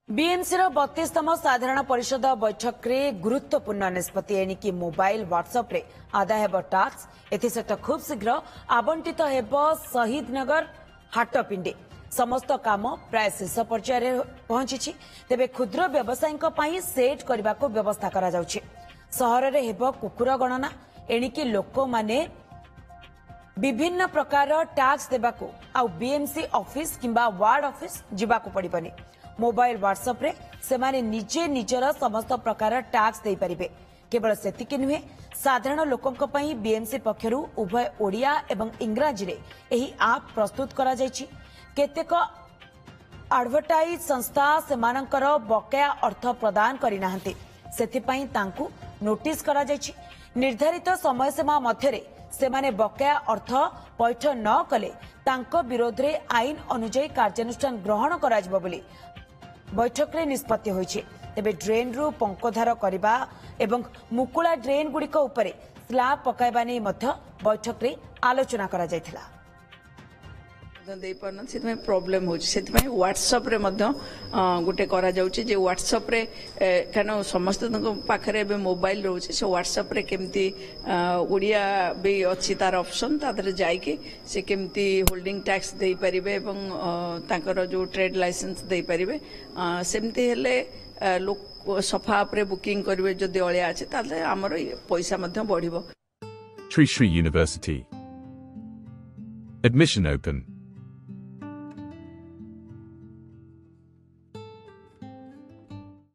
BMC 32तम साधारण परिषद बैठक में गुरुत्वपूर्ण निष्पत्ति एणिकी मोबाइल व्हाट्सएप रे आदाय हेब टाक्स एसत खूब शीघ्र आवंटित हेब शहीद नगर हाटपिंडी समस्त काम प्राय शेष पर्यायर पहुंची तेबे क्षुद्र व्यवसायी सेट करने को व्यवस्था करा जाउछि। सहर रे हेब कुकुर गणना एणिकी लोक माने विभिन्न प्रकार टैक्स देबाको आ बीएमसी ऑफिस किंबा वार्ड ऑफिस जिबाको पड़िबनी। मोबाइल व्हाट्सएप रे सेमाने निजे निजर समस्त प्रकार टैक्स दे परिबे। केवल सेतिके नुहे साधारण लोकंक पई बीएमसी पक्षरु उभय ओडिया एवं इंग्राजी रे एही ऐप प्रस्तुत करा जायछि। केतेक एडवर्टाइज संस्था सेमानकर बकाया अर्थ प्रदान करि नाहंती सेतिपई तांकु नोटिस करा जायछि। निर्धारित समय सीमा मध्यरे सेमाने बकाया अर्थ पैठ न कले तांको विरोध रे आईन अनुଯାयी कार्यानुष्ठान ग्रहण करा जिवो बोली बैठक रे निष्पत्ति होइछि। तेबे ड्रेन रु पंकोधार करबा एवं मुकुला ड्रेन गुड़िक उपरे स्लैब पकाइबा नै मध्य बैठक रे आलोचना करा जायथिला। प्रॉब्लम हो व्हाट्सएप रे गोटे करा जाउछि जे व्हाट्सएप रे कानो समस्त पाखरे बे मोबाइल रोचे से व्हाट्सएप रे केमती ओडिया भी अछि तार ऑप्शन तादरे जाई के से केमती होल्डिंग टैक्स देई परिबे एवं तांकर जो ट्रेड लाइसेंस देई परिबे सेमती हेले लोक सफा अपरे बुकिंग करबे जदि अळिया अछि ताले हमर पैसा मध्ये बढ़िबो। Sri Sri University. Admission open.